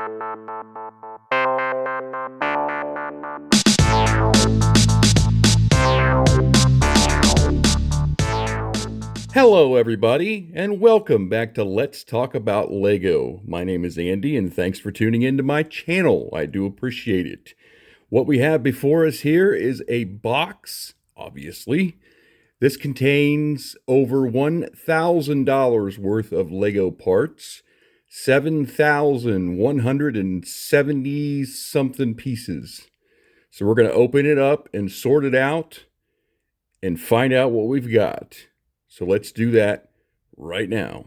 Hello, everybody, and welcome back to Let's Talk About Lego. My name is Andy, and thanks for tuning into my channel. I do appreciate it. What we have before us here is a box, obviously. This contains over $1,000 worth of Lego parts, 7,170 something pieces. So we're going to open it up and sort it out and find out what we've got. So let's do that right now.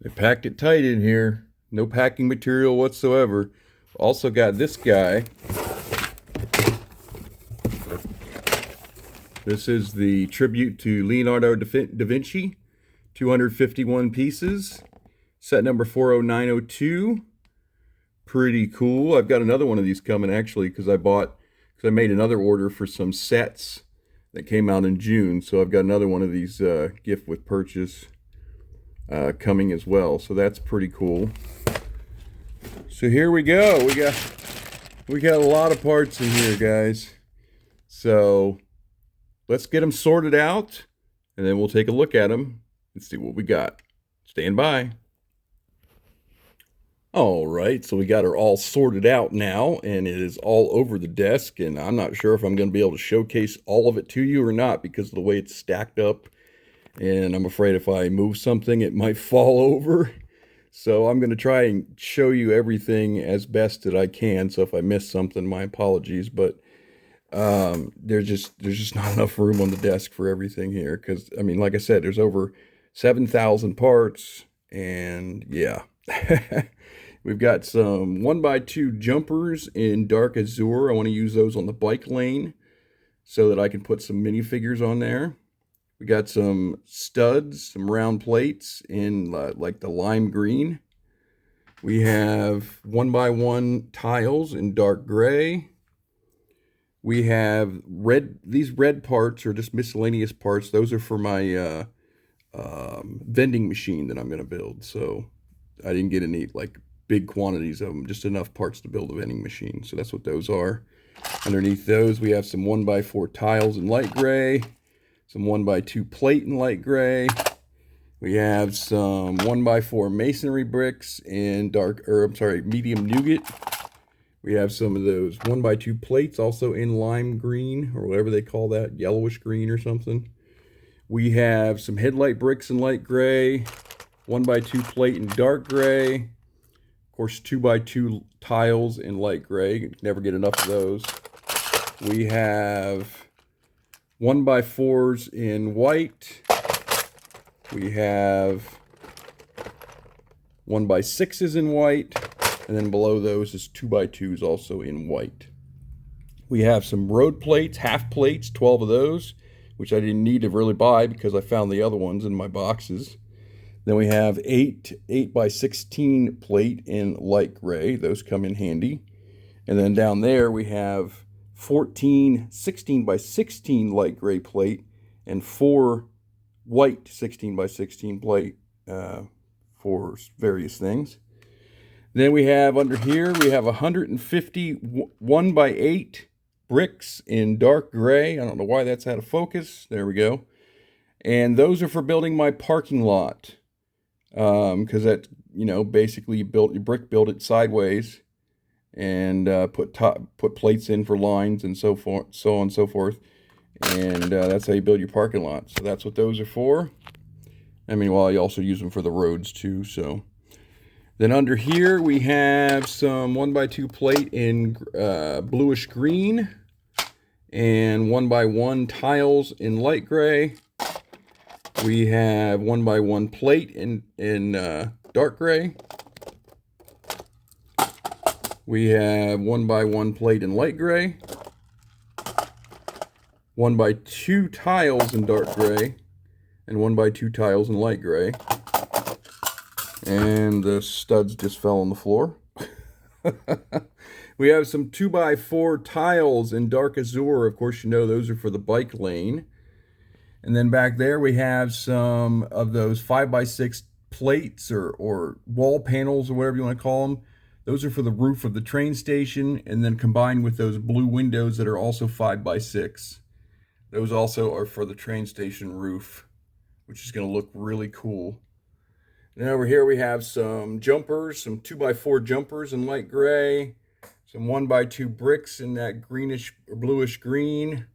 They packed it tight in here. No packing material whatsoever. Also got this guy. This is the tribute to Leonardo da Vinci, 251 pieces, set number 40902. Pretty cool. I've got another one of these coming actually because I made another order for some sets that came out in June. So I've got another one of these gift with purchase coming as well. So that's pretty cool. So here we go. We got a lot of parts in here, guys. So let's get them sorted out, and then we'll take a look at them and see what we got. Stand by. All right, so we got her all sorted out now, and it is all over the desk, and I'm not sure if I'm going to be able to showcase all of it to you or not because of the way it's stacked up, and I'm afraid if I move something, it might fall over. So I'm going to try and show you everything as best that I can, so if I miss something, my apologies, but there's just not enough room on the desk for everything here because, I mean, like I said, there's over 7,000 parts, and yeah. We've got some 1x2 jumpers in dark azure. I want to use those on the bike lane so that I can put some minifigures on there. We got some studs, some round plates in like the lime green. We have 1x1 tiles in dark gray. We have these red parts are just miscellaneous parts. Those are for my vending machine that I'm going to build. So I didn't get any like big quantities of them, just enough parts to build a vending machine. So that's what those are. Underneath those, we have some 1x4 tiles in light gray, some 1x2 plate in light gray. We have some 1x4 masonry bricks in medium nougat. We have some of those 1x2 plates also in lime green, or whatever they call that, yellowish green or something. We have some headlight bricks in light gray, 1x2 plate in dark gray. Of course, 2x2 tiles in light gray. Never get enough of those. We have 1x4s in white. We have 1x6s in white. And then below those is 2x2s also in white. We have some road plates, half plates, 12 of those, which I didn't need to really buy because I found the other ones in my boxes. Then we have 8x16 plate in light gray. Those come in handy. And then down there we have 14 16x16 light gray plate and 4 white 16x16 plate for various things. Then we have under here, we have 150 1x8 bricks in dark gray. I don't know why that's out of focus. There we go. And those are for building my parking lot. Because that, basically you build it sideways and put plates in for lines and so on and so forth. And that's how you build your parking lot. So that's what those are for. I mean, well, you also use them for the roads too, so. Then under here we have some 1x2 plate in bluish green and 1x1 tiles in light gray. We have 1x1 plate in dark gray. We have 1x1 plate in light gray. 1x2 tiles in dark gray. and 1x2 tiles in light gray. And the studs just fell on the floor. We have some 2x4 tiles in dark azure. Of course, you know those are for the bike lane. And then back there we have some of those 5x6 plates or wall panels or whatever you want to call them. Those are for the roof of the train station, and then combined with those blue windows that are also 5x6. Those also are for the train station roof, which is going to look really cool. And over here we have some jumpers, some 2x4 jumpers in light gray, some 1x2 bricks in that greenish or bluish green,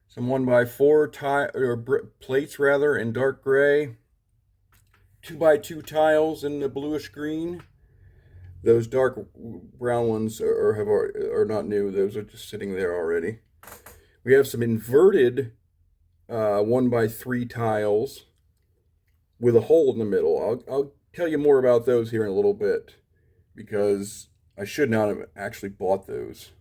some 1x4 plates rather in dark gray, 2x2 tiles in the bluish green. Those dark brown ones are not new. Those are just sitting there already. We have some inverted 1x3 tiles with a hole in the middle. I'll tell you more about those here in a little bit, because I should not have actually bought those.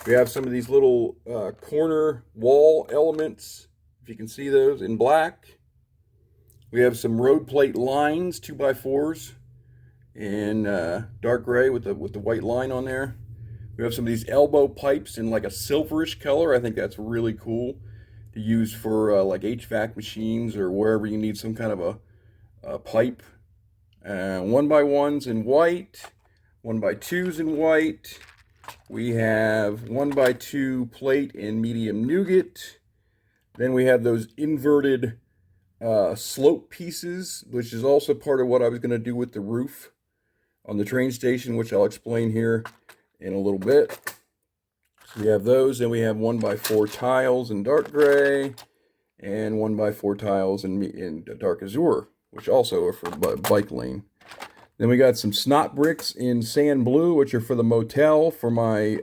We have some of these little corner wall elements, if you can see those, in black. We have some road plate lines, 2x4s, in dark gray with the white line on there. We have some of these elbow pipes in like a silverish color. I think that's really cool to use for like HVAC machines or wherever you need some kind of a pipe. 1x1s in white, 1x2s in white. We have 1x2 plate in medium nougat. Then we have those inverted slope pieces, which is also part of what I was going to do with the roof on the train station, which I'll explain here in a little bit. So we have those, and we have 1x4 tiles in dark gray and 1x4 tiles in dark azure, which also are for bike lane. Then we got some snot bricks in sand blue, which are for the motel, for my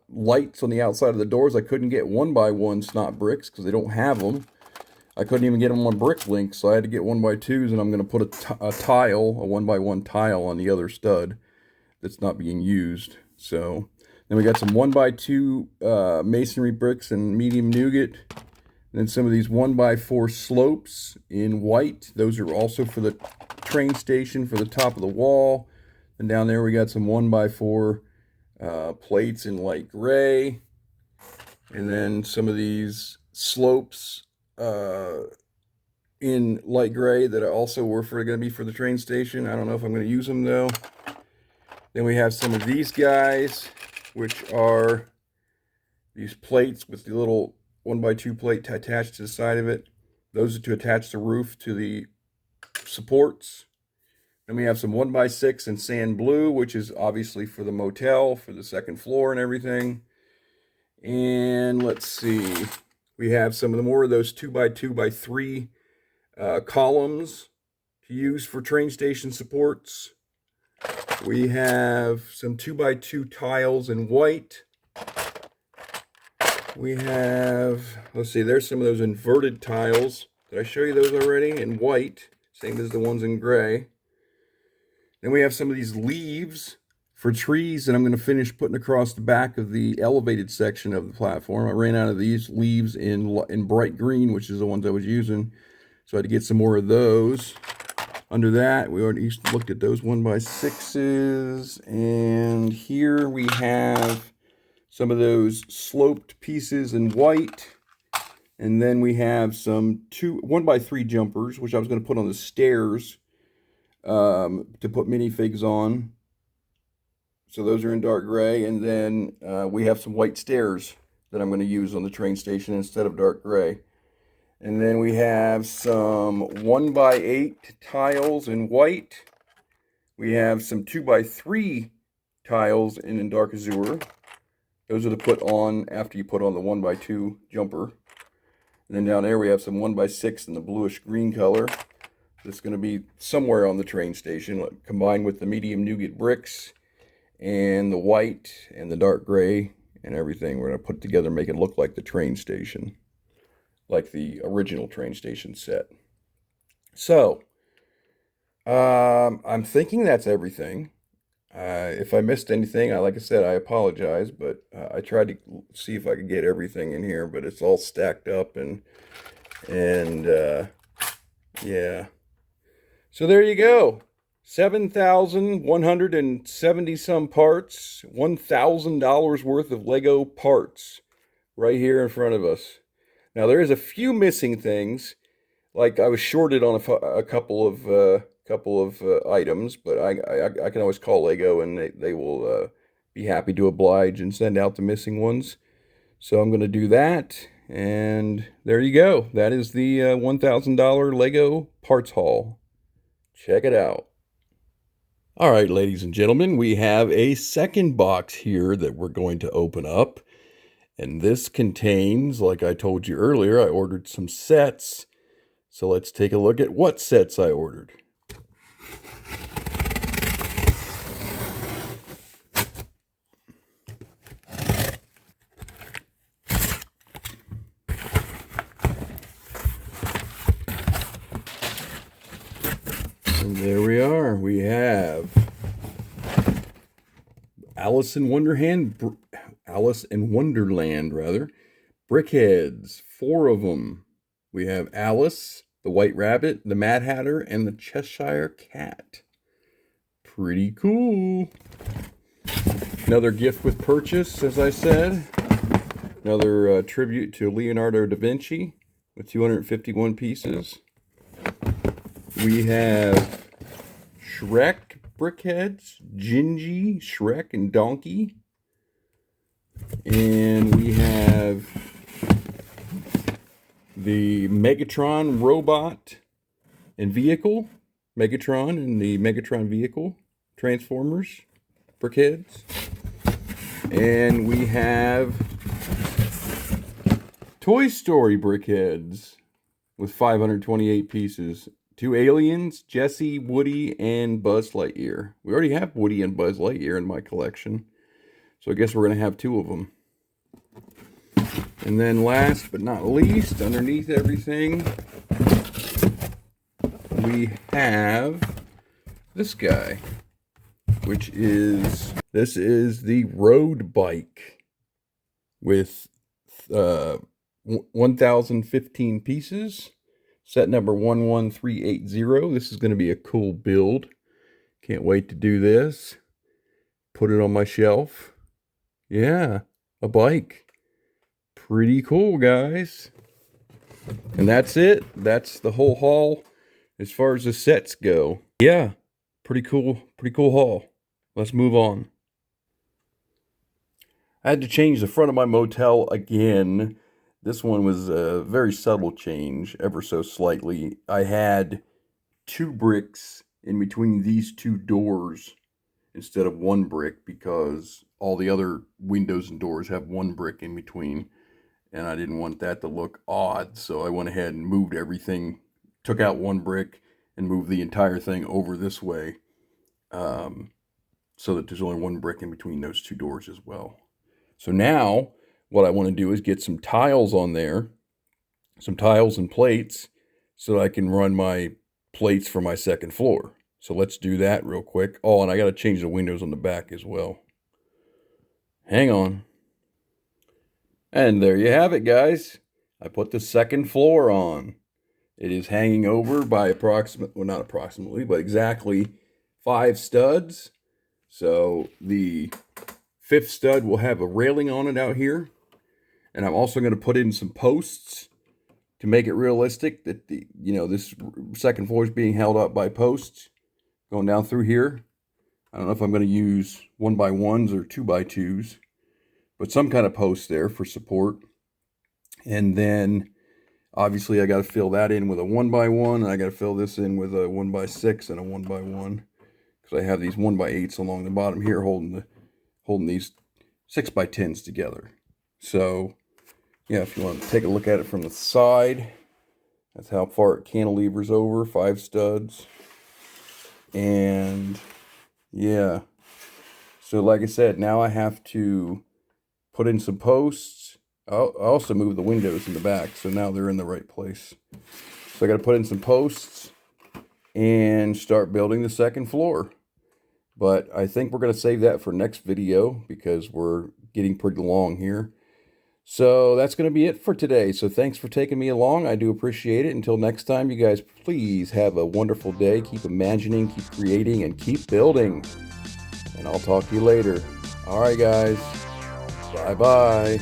lights on the outside of the doors. I couldn't get 1x1 snot bricks because they don't have them. I couldn't even get them on Bricklink, so I had to get 1x2s, and I'm going to put a tile, a 1x1 tile on the other stud that's not being used. So then we got some 1x2 masonry bricks in medium nougat. And then some of these 1x4 slopes in white. Those are also for the train station, for the top of the wall. And down there we got some 1x4 plates in light gray. And then some of these slopes in light gray that also were going to be for the train station. I don't know if I'm going to use them though. Then we have some of these guys, which are these plates with the little 1x2 plate attached to the side of it. Those are to attach the roof to the supports. Then we have some 1x6 in sand blue, which is obviously for the motel, for the second floor and everything. And let's see, we have some of the more of those 2x2x3 columns to use for train station supports. We have some 2x2 tiles in white. We have, let's see, there's some of those inverted tiles. Did I show you those already? In white, same as the ones in gray. Then we have some of these leaves for trees that I'm going to finish putting across the back of the elevated section of the platform. I ran out of these leaves in bright green, which is the ones I was using. So I had to get some more of those. Under that, we already looked at those 1x6s. And here we have some of those sloped pieces in white. And then we have some 1x3 jumpers, which I was going to put on the stairs to put minifigs on. So those are in dark gray. And then we have some white stairs that I'm going to use on the train station instead of dark gray. And then we have some 1x8 tiles in white. We have some 2x3 tiles in dark azure. Those are to put on after you put on the 1x2 jumper. And then down there we have some 1x6 in the bluish green color. That's going to be somewhere on the train station, combined with the medium nougat bricks and the white and the dark gray and everything. We're going to put it together, make it look like the train station, like the original train station set. So, I'm thinking that's everything. If I missed anything, like I said, I apologize, but I tried to see if I could get everything in here, but it's all stacked up and Yeah. So there you go. 7,170 some parts, $1,000 worth of Lego parts right here in front of us. Now there is a few missing things. Like I was shorted on a couple of items, but I can always call Lego and they will be happy to oblige and send out the missing ones. So I'm going to do that, and there you go. That is the $1,000 Lego parts haul. Check it out. All right, ladies and gentlemen, we have a second box here that we're going to open up. And this contains, like I told you earlier, I ordered some sets. So let's take a look at what sets I ordered. And there we are. We have Alice in Wonderland, rather. Brickheads, 4 of them. We have Alice, the White Rabbit, the Mad Hatter, and the Cheshire Cat. Pretty cool. Another gift with purchase, as I said. Another tribute to Leonardo da Vinci with 251 pieces. We have Shrek brickheads, Gingy, Shrek, and Donkey. And we have the Megatron robot and vehicle. Megatron and the Megatron vehicle. Transformers brickheads. And we have Toy Story brickheads with 528 pieces. 2 aliens, Jessie, Woody, and Buzz Lightyear. We already have Woody and Buzz Lightyear in my collection, so I guess we're going to have 2 of them. And then last but not least, underneath everything, we have this guy, which is, this is the road bike with 1,015 pieces. Set number 11380. This is going to be a cool build. Can't wait to do this. Put it on my shelf. Yeah, a bike. Pretty cool, guys. And that's it. That's the whole haul as far as the sets go. Yeah, pretty cool haul. Let's move on. I had to change the front of my motel again. This one was a very subtle change, ever so slightly. I had 2 bricks in between these 2 doors instead of 1 brick because all the other windows and doors have 1 brick in between. And I didn't want that to look odd, so I went ahead and moved everything, took out 1 brick and moved the entire thing over this way so that there's only 1 brick in between those 2 doors as well. So now what I want to do is get some tiles on there, some tiles and plates, so that I can run my plates for my second floor. So let's do that real quick. Oh, and I got to change the windows on the back as well. Hang on. And there you have it, guys. I put the second floor on. It is hanging over by not approximately, but exactly 5 studs. So the 5th stud will have a railing on it out here. And I'm also going to put in some posts to make it realistic that this second floor is being held up by posts going down through here. I don't know if I'm going to use 1x1s or 2x2s, but some kind of post there for support. And then obviously I got to fill that in with a 1x1, and I got to fill this in with a 1x6 and a 1x1 because I have these 1x8s along the bottom here holding these 6x10s together. So yeah, if you want to take a look at it from the side, that's how far it cantilevers over, 5 studs. And yeah, so like I said, now I have to put in some posts. I'll also move the windows in the back, so now they're in the right place. So I got to put in some posts and start building the second floor. But I think we're going to save that for next video because we're getting pretty long here. So that's going to be it for today. So thanks for taking me along. I do appreciate it. Until next time, you guys, please have a wonderful day. Keep imagining, keep creating, and keep building. And I'll talk to you later. All right, guys. Bye bye.